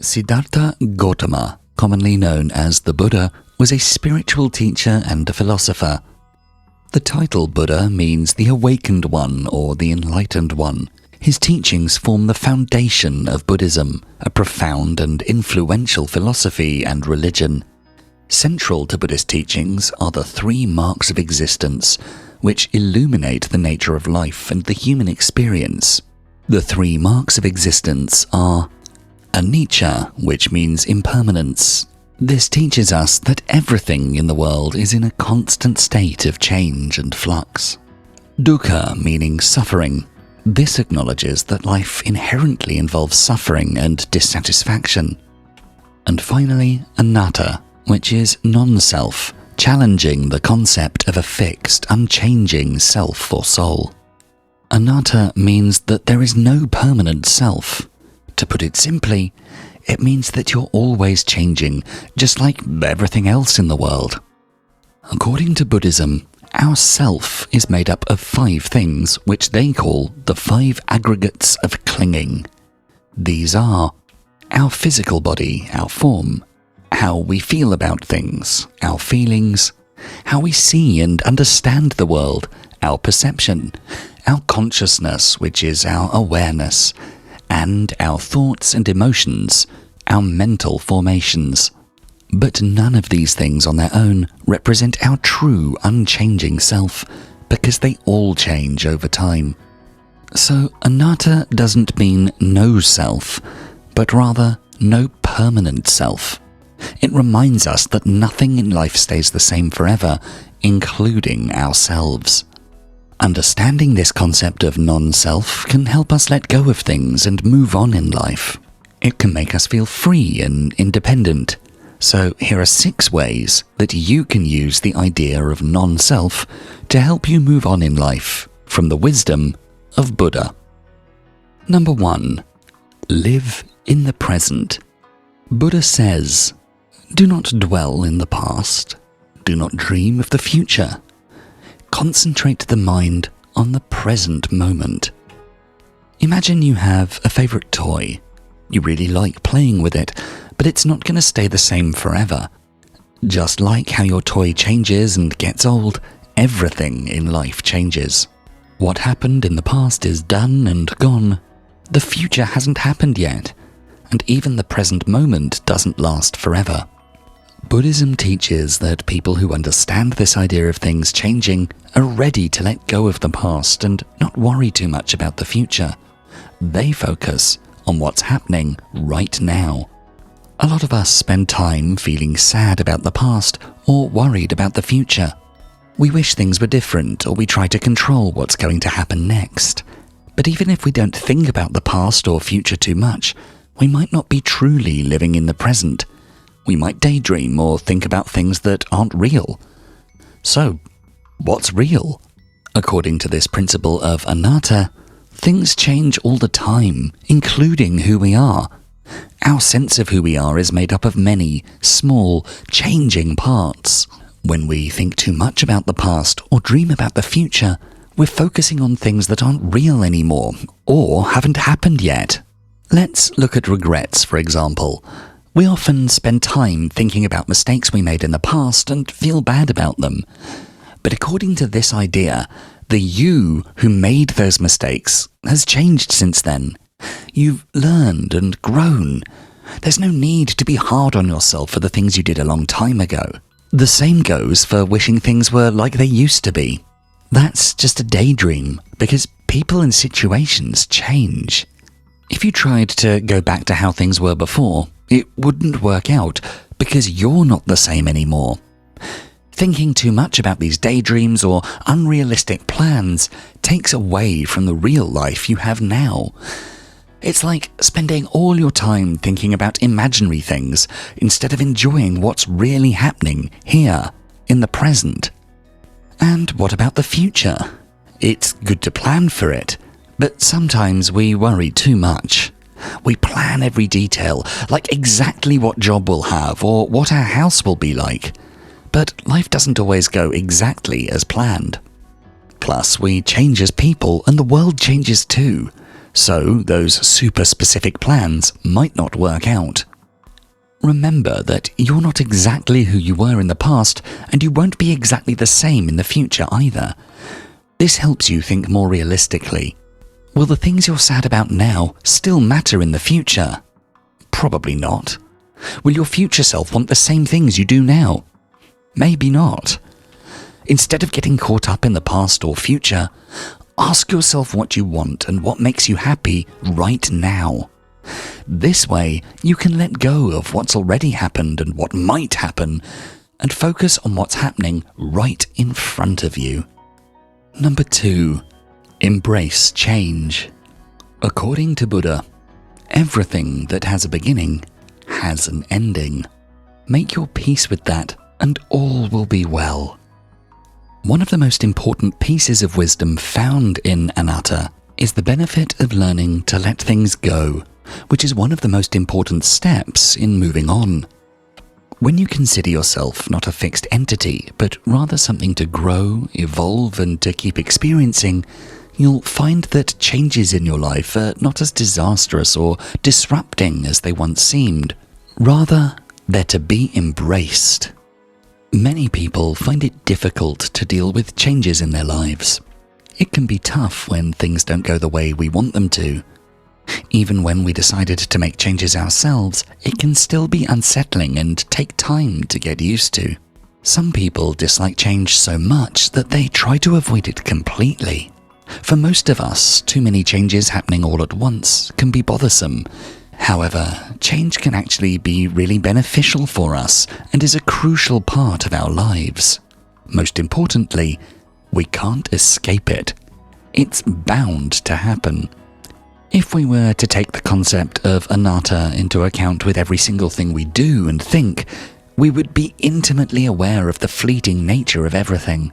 Siddhartha Gautama, commonly known as the Buddha, was a spiritual teacher and a philosopher. The title Buddha means the awakened one or the enlightened one. His teachings form the foundation of Buddhism, a profound and influential philosophy and religion. Central to Buddhist teachings are the three marks of existence, which illuminate the nature of life and the human experience. The three marks of existence are Anicca, which means impermanence. This teaches us that everything in the world is in a constant state of change and flux. Dukkha, meaning suffering. This acknowledges that life inherently involves suffering and dissatisfaction. And finally, Anatta, which is non-self, challenging the concept of a fixed, unchanging self or soul. Anatta means that there is no permanent self. To put it simply, it means that you're always changing, just like everything else in the world. According to Buddhism, our self is made up of 5 things which they call the 5 aggregates of clinging. These are our physical body, our form, how we feel about things, our feelings, how we see and understand the world, our perception, our consciousness, which is our awareness, and our thoughts and emotions, our mental formations. But none of these things on their own represent our true unchanging self, because they all change over time. So Anatta doesn't mean no self, but rather no permanent self. It reminds us that nothing in life stays the same forever, including ourselves. Understanding this concept of non-self can help us let go of things and move on in life. It can make us feel free and independent. So here are 6 ways that you can use the idea of non-self to help you move on in life from the wisdom of Buddha. Number 1. Live in the present. Buddha says, "Do not dwell in the past. Do not dream of the future. Concentrate the mind on the present moment." Imagine you have a favorite toy. You really like playing with it, but it's not going to stay the same forever. Just like how your toy changes and gets old, everything in life changes. What happened in the past is done and gone. The future hasn't happened yet, and even the present moment doesn't last forever. Buddhism teaches that people who understand this idea of things changing are ready to let go of the past and not worry too much about the future. They focus on what's happening right now. A lot of us spend time feeling sad about the past or worried about the future. We wish things were different, or we try to control what's going to happen next. But even if we don't think about the past or future too much, we might not be truly living in the present. We might daydream or think about things that aren't real. So, what's real? According to this principle of Anatta, things change all the time, including who we are. Our sense of who we are is made up of many, small, changing parts. When we think too much about the past or dream about the future, we're focusing on things that aren't real anymore or haven't happened yet. Let's look at regrets, for example. We often spend time thinking about mistakes we made in the past and feel bad about them. But according to this idea, the you who made those mistakes has changed since then. You've learned and grown. There's no need to be hard on yourself for the things you did a long time ago. The same goes for wishing things were like they used to be. That's just a daydream, because people and situations change. If you tried to go back to how things were before, it wouldn't work out, because you're not the same anymore. Thinking too much about these daydreams or unrealistic plans takes away from the real life you have now. It's like spending all your time thinking about imaginary things instead of enjoying what's really happening here, in the present. And what about the future? It's good to plan for it, but sometimes we worry too much. We plan every detail, like exactly what job we'll have or what our house will be like. But life doesn't always go exactly as planned. Plus, we change as people and the world changes too. So those super specific plans might not work out. Remember that you're not exactly who you were in the past, and you won't be exactly the same in the future either. This helps you think more realistically. Will the things you're sad about now still matter in the future? Probably not. Will your future self want the same things you do now? Maybe not. Instead of getting caught up in the past or future, ask yourself what you want and what makes you happy right now. This way, you can let go of what's already happened and what might happen, and focus on what's happening right in front of you. Number 2. Embrace change. According to Buddha, everything that has a beginning has an ending. Make your peace with that, and all will be well. One of the most important pieces of wisdom found in Anatta is the benefit of learning to let things go, which is one of the most important steps in moving on. When you consider yourself not a fixed entity, but rather something to grow, evolve, and to keep experiencing, you'll find that changes in your life are not as disastrous or disrupting as they once seemed. Rather, they're to be embraced. Many people find it difficult to deal with changes in their lives. It can be tough when things don't go the way we want them to. Even when we decided to make changes ourselves, it can still be unsettling and take time to get used to. Some people dislike change so much that they try to avoid it completely. For most of us, too many changes happening all at once can be bothersome. However, change can actually be really beneficial for us and is a crucial part of our lives. Most importantly, we can't escape it. It's bound to happen. If we were to take the concept of anatta into account with every single thing we do and think, we would be intimately aware of the fleeting nature of everything.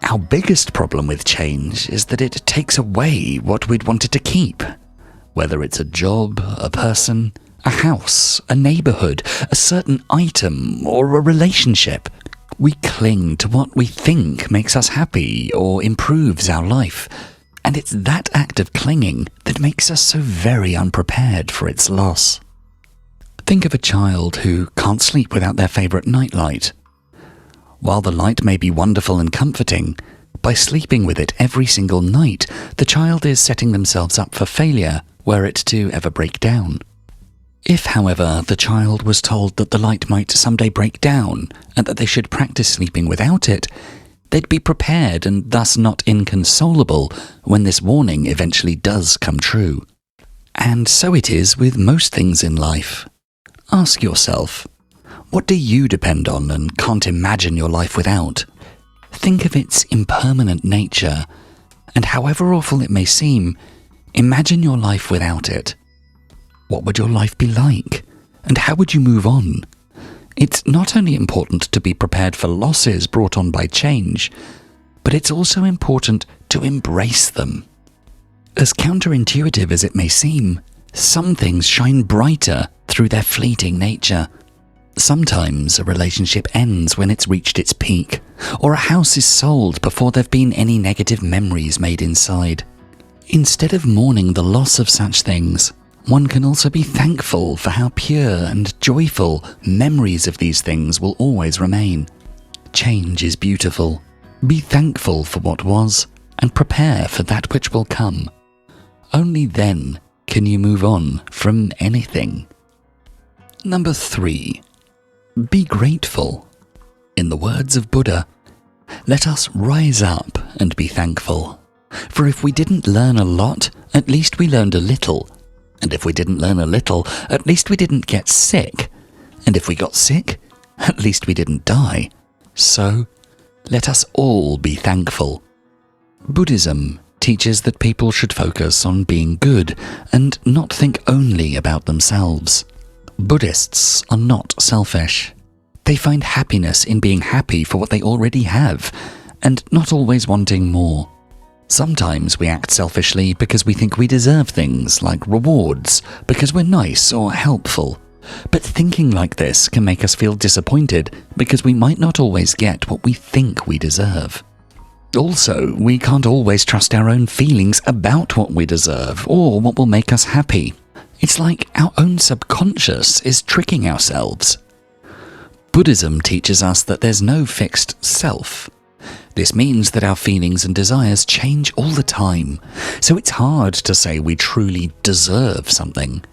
Our biggest problem with change is that it takes away what we'd wanted to keep. Whether it's a job, a person, a house, a neighborhood, a certain item, or a relationship, we cling to what we think makes us happy or improves our life. And it's that act of clinging that makes us so very unprepared for its loss. Think of a child who can't sleep without their favorite nightlight. While the light may be wonderful and comforting, by sleeping with it every single night, the child is setting themselves up for failure were it to ever break down. If, however, the child was told that the light might someday break down and that they should practice sleeping without it, they'd be prepared and thus not inconsolable when this warning eventually does come true. And so it is with most things in life. Ask yourself, what do you depend on and can't imagine your life without? Think of its impermanent nature, and however awful it may seem, imagine your life without it. What would your life be like? And how would you move on? It's not only important to be prepared for losses brought on by change, but it's also important to embrace them. As counterintuitive as it may seem, some things shine brighter through their fleeting nature. Sometimes a relationship ends when it's reached its peak, or a house is sold before there have been any negative memories made inside. Instead of mourning the loss of such things, one can also be thankful for how pure and joyful memories of these things will always remain. Change is beautiful. Be thankful for what was, and prepare for that which will come. Only then can you move on from anything. Number 3. Be grateful. In the words of Buddha, let us rise up and be thankful. For if we didn't learn a lot, at least we learned a little. And if we didn't learn a little, at least we didn't get sick. And if we got sick, at least we didn't die. So, let us all be thankful. Buddhism teaches that people should focus on being good and not think only about themselves. Buddhists are not selfish. They find happiness in being happy for what they already have, and not always wanting more. Sometimes we act selfishly because we think we deserve things like rewards, because we're nice or helpful. But thinking like this can make us feel disappointed because we might not always get what we think we deserve. Also, we can't always trust our own feelings about what we deserve or what will make us happy. It's like our own subconscious is tricking ourselves. Buddhism teaches us that there's no fixed self. This means that our feelings and desires change all the time, so it's hard to say we truly deserve something.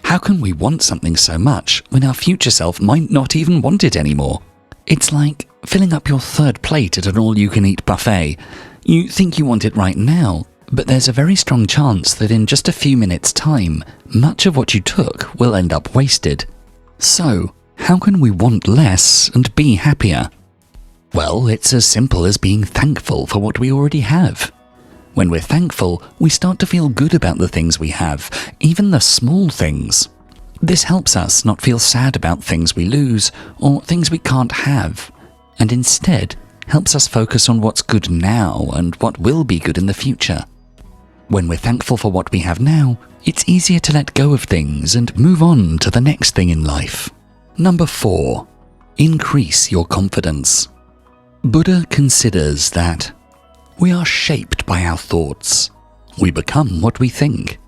How can we want something so much when our future self might not even want it anymore? It's like filling up your third plate at an all-you-can-eat buffet. You think you want it right now, but there's a very strong chance that in just a few minutes' time, much of what you took will end up wasted. So, how can we want less and be happier? Well, it's as simple as being thankful for what we already have. When we're thankful, we start to feel good about the things we have, even the small things. This helps us not feel sad about things we lose or things we can't have, and instead helps us focus on what's good now and what will be good in the future. When we're thankful for what we have now, it's easier to let go of things and move on to the next thing in life. Number 4. Increase your confidence. Buddha considers that we are shaped by our thoughts. We become what we think.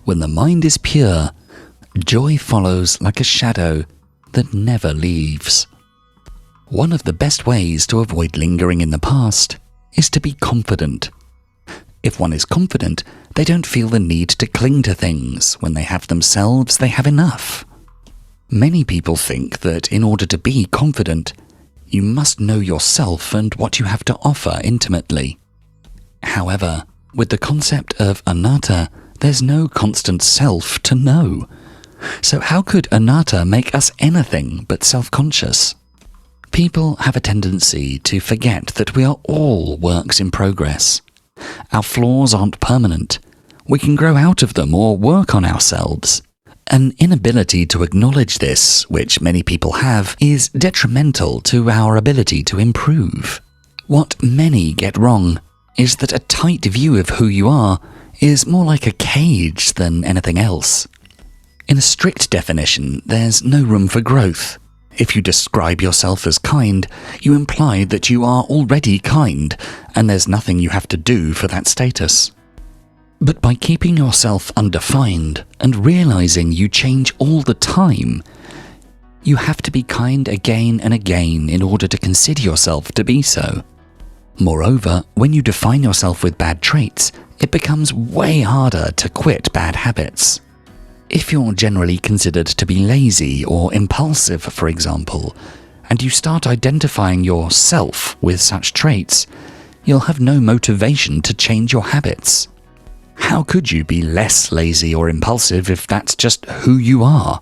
When the mind is pure, joy follows like a shadow that never leaves. One of the best ways to avoid lingering in the past is to be confident. If one is confident, they don't feel the need to cling to things. When they have themselves, they have enough. Many people think that in order to be confident, you must know yourself and what you have to offer intimately. However, with the concept of Anatta, there's no constant self to know. So how could Anatta make us anything but self-conscious? People have a tendency to forget that we are all works in progress. Our flaws aren't permanent. We can grow out of them or work on ourselves. An inability to acknowledge this, which many people have, is detrimental to our ability to improve. What many get wrong is that a tight view of who you are is more like a cage than anything else. In a strict definition, there's no room for growth. If you describe yourself as kind, you imply that you are already kind, and there's nothing you have to do for that status. But by keeping yourself undefined and realizing you change all the time, you have to be kind again and again in order to consider yourself to be so. Moreover, when you define yourself with bad traits, it becomes way harder to quit bad habits. If you're generally considered to be lazy or impulsive, for example, and you start identifying yourself with such traits, you'll have no motivation to change your habits. How could you be less lazy or impulsive if that's just who you are?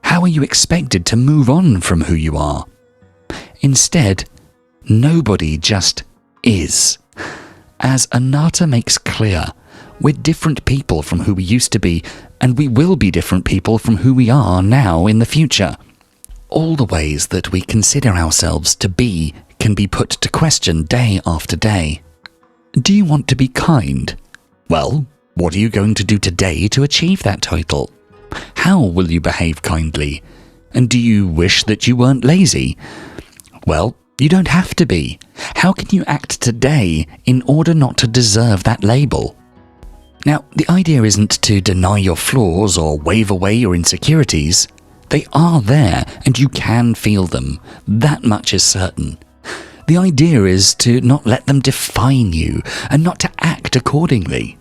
How are you expected to move on from who you are? Instead, nobody just is. As Anatta makes clear, we're different people from who we used to be, and we will be different people from who we are now in the future. All the ways that we consider ourselves to be can be put to question day after day. Do you want to be kind? Well, what are you going to do today to achieve that title? How will you behave kindly? And do you wish that you weren't lazy? Well, you don't have to be. How can you act today in order not to deserve that label? Now, the idea isn't to deny your flaws or wave away your insecurities. They are there, and you can feel them. That much is certain. The idea is to not let them define you, and not to act accordingly.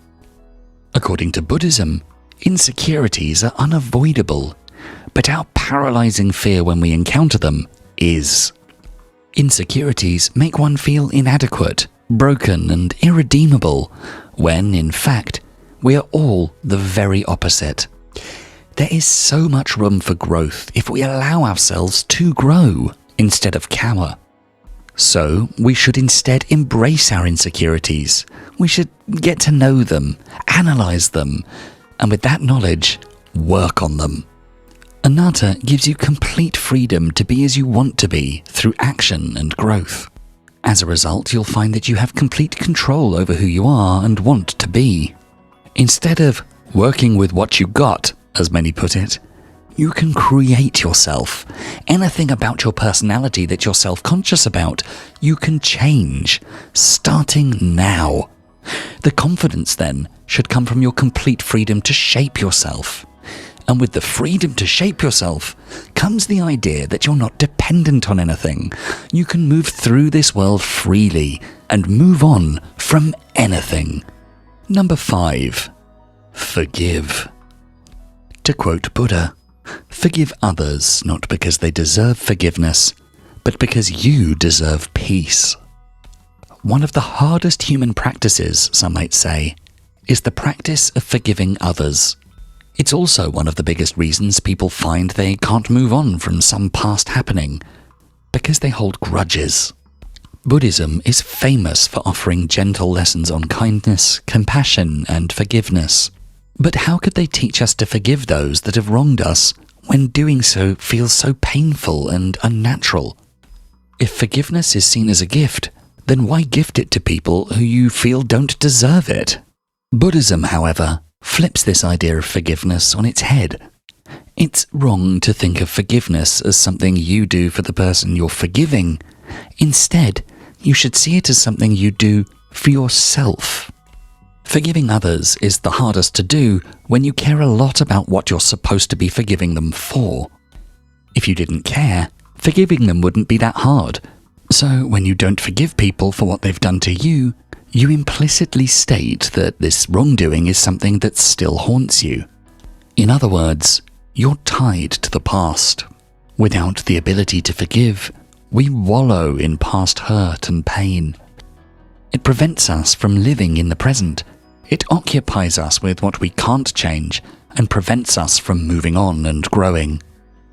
According to Buddhism, insecurities are unavoidable, but our paralyzing fear when we encounter them is. Insecurities make one feel inadequate, broken, and irredeemable, when, in fact, we are all the very opposite. There is so much room for growth if we allow ourselves to grow instead of cower. So, we should instead embrace our insecurities. We should get to know them, analyze them, and with that knowledge, work on them. Anatta gives you complete freedom to be as you want to be through action and growth. As a result, you'll find that you have complete control over who you are and want to be. Instead of working with what you got, as many put it, You can create yourself. Anything about your personality that you're self-conscious about, you can change, starting now. The confidence, then, should come from your complete freedom to shape yourself. And with the freedom to shape yourself comes the idea that you're not dependent on anything. You can move through this world freely and move on from anything. Number 5. Forgive. To quote Buddha, "Forgive others not because they deserve forgiveness, but because you deserve peace." One of the hardest human practices, some might say, is the practice of forgiving others. It's also one of the biggest reasons people find they can't move on from some past happening, because they hold grudges. Buddhism is famous for offering gentle lessons on kindness, compassion, and forgiveness. But how could they teach us to forgive those that have wronged us when doing so feels so painful and unnatural? If forgiveness is seen as a gift, then why gift it to people who you feel don't deserve it? Buddhism, however, flips this idea of forgiveness on its head. It's wrong to think of forgiveness as something you do for the person you're forgiving. Instead, you should see it as something you do for yourself. Forgiving others is the hardest to do when you care a lot about what you're supposed to be forgiving them for. If you didn't care, forgiving them wouldn't be that hard. So when you don't forgive people for what they've done to you, you implicitly state that this wrongdoing is something that still haunts you. In other words, you're tied to the past. Without the ability to forgive, we wallow in past hurt and pain. It prevents us from living in the present. It occupies us with what we can't change and prevents us from moving on and growing.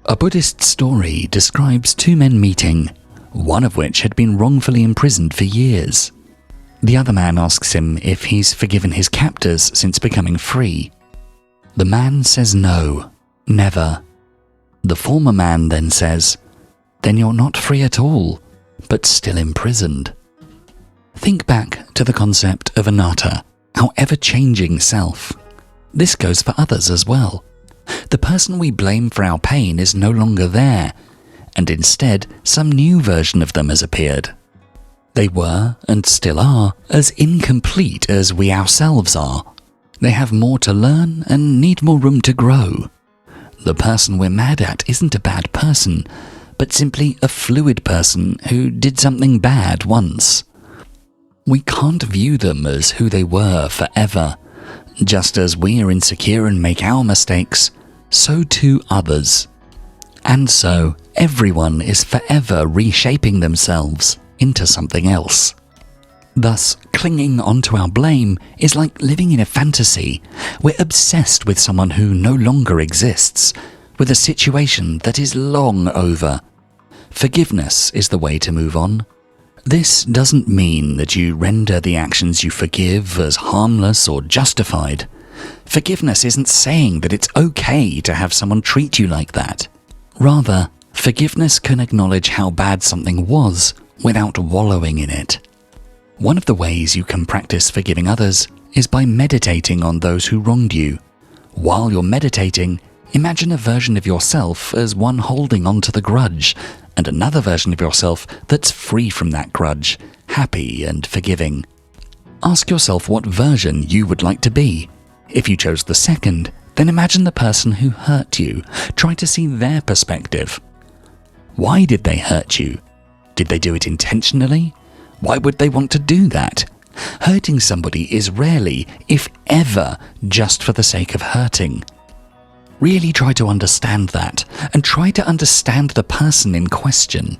A Buddhist story describes two men meeting, one of which had been wrongfully imprisoned for years. The other man asks him if he's forgiven his captors since becoming free. The man says no, never. The former man then says, "Then you're not free at all, but still imprisoned." Think back to the concept of Anatta, our ever-changing self. This goes for others as well. The person we blame for our pain is no longer there, and instead some new version of them has appeared. They were, and still are, as incomplete as we ourselves are. They have more to learn and need more room to grow. The person we're mad at isn't a bad person, but simply a fluid person who did something bad once. We can't view them as who they were forever. Just as we are insecure and make our mistakes, so too others. And so, everyone is forever reshaping themselves into something else. Thus, clinging onto our blame is like living in a fantasy. We're obsessed with someone who no longer exists, with a situation that is long over. Forgiveness is the way to move on. This doesn't mean that you render the actions you forgive as harmless or justified. Forgiveness isn't saying that it's okay to have someone treat you like that. Rather, forgiveness can acknowledge how bad something was without wallowing in it. One of the ways you can practice forgiving others is by meditating on those who wronged you. While you're meditating, imagine a version of yourself as one holding on to the grudge, and another version of yourself that's free from that grudge, happy and forgiving. Ask yourself what version you would like to be. If you chose the second, then imagine the person who hurt you. Try to see their perspective. Why did they hurt you? Did they do it intentionally? Why would they want to do that? Hurting somebody is rarely, if ever, just for the sake of hurting. Really try to understand that, and try to understand the person in question.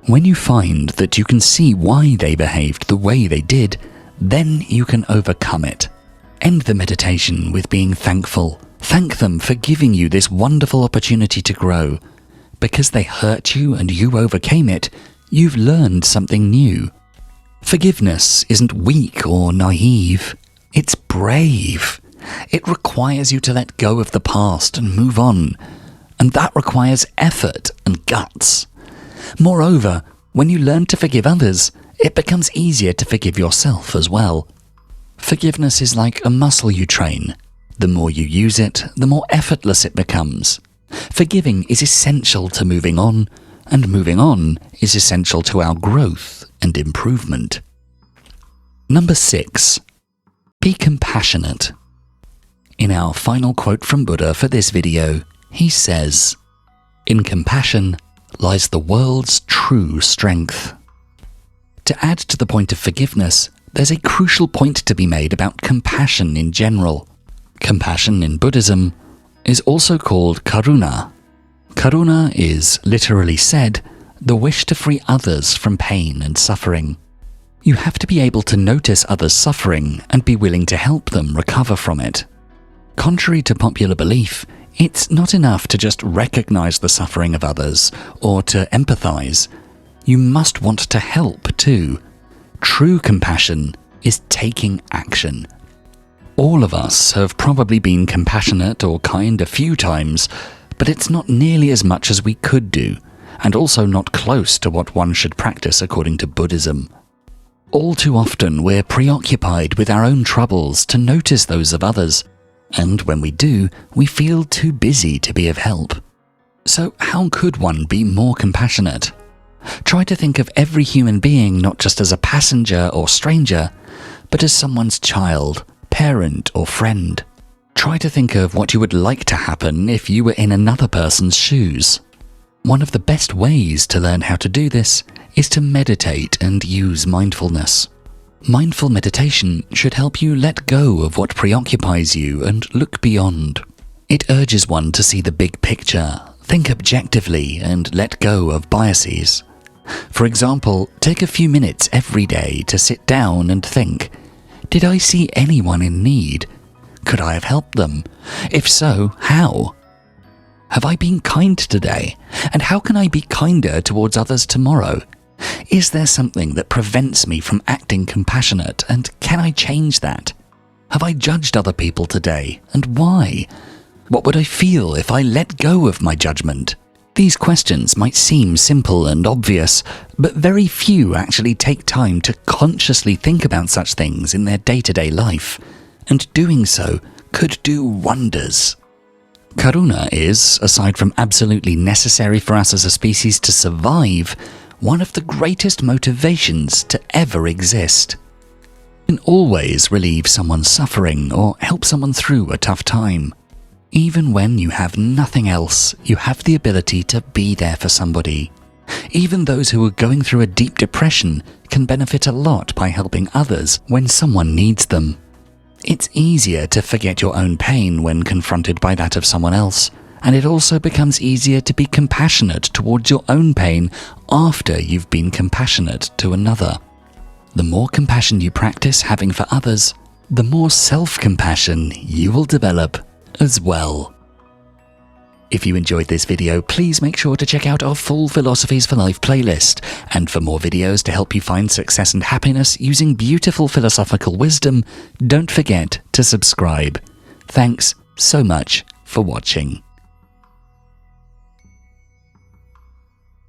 When you find that you can see why they behaved the way they did, then you can overcome it. End the meditation with being thankful. Thank them for giving you this wonderful opportunity to grow. Because they hurt you and you overcame it, you've learned something new. Forgiveness isn't weak or naive. It's brave. It requires you to let go of the past and move on. And that requires effort and guts. Moreover, when you learn to forgive others, it becomes easier to forgive yourself as well. Forgiveness is like a muscle you train. The more you use it, the more effortless it becomes. Forgiving is essential to moving on, and moving on is essential to our growth and improvement. Number 6. Be compassionate. In our final quote from Buddha for this video, he says, "In compassion lies the world's true strength." To add to the point of forgiveness, there's a crucial point to be made about compassion in general. Compassion in Buddhism is also called karuna. Karuna is, literally said, the wish to free others from pain and suffering. You have to be able to notice others' suffering and be willing to help them recover from it. Contrary to popular belief, it's not enough to just recognize the suffering of others or to empathize. You must want to help too. True compassion is taking action. All of us have probably been compassionate or kind a few times, but it's not nearly as much as we could do, and also not close to what one should practice according to Buddhism. All too often we're preoccupied with our own troubles to notice those of others, and when we do, we feel too busy to be of help. So how could one be more compassionate? Try to think of every human being not just as a passenger or stranger, but as someone's child, parent or friend. Try to think of what you would like to happen if you were in another person's shoes. One of the best ways to learn how to do this is to meditate and use mindfulness. Mindful meditation should help you let go of what preoccupies you and look beyond. It urges one to see the big picture, think objectively, and let go of biases. For example, take a few minutes every day to sit down and think, did I see anyone in need? Could I have helped them? If so, how? Have I been kind today? And how can I be kinder towards others tomorrow? Is there something that prevents me from acting compassionate, and can I change that? Have I judged other people today, and why? What would I feel if I let go of my judgment? These questions might seem simple and obvious, but very few actually take time to consciously think about such things in their day-to-day life, and doing so could do wonders. Karuna is, aside from absolutely necessary for us as a species to survive, one of the greatest motivations to ever exist. You can always relieve someone's suffering or help someone through a tough time. Even when you have nothing else, you have the ability to be there for somebody. Even those who are going through a deep depression can benefit a lot by helping others when someone needs them. It's easier to forget your own pain when confronted by that of someone else, and it also becomes easier to be compassionate towards your own pain after you've been compassionate to another. The more compassion you practice having for others, the more self-compassion you will develop as well. If you enjoyed this video, please make sure to check out our full Philosophies for Life playlist, and for more videos to help you find success and happiness using beautiful philosophical wisdom, don't forget to subscribe. Thanks so much for watching.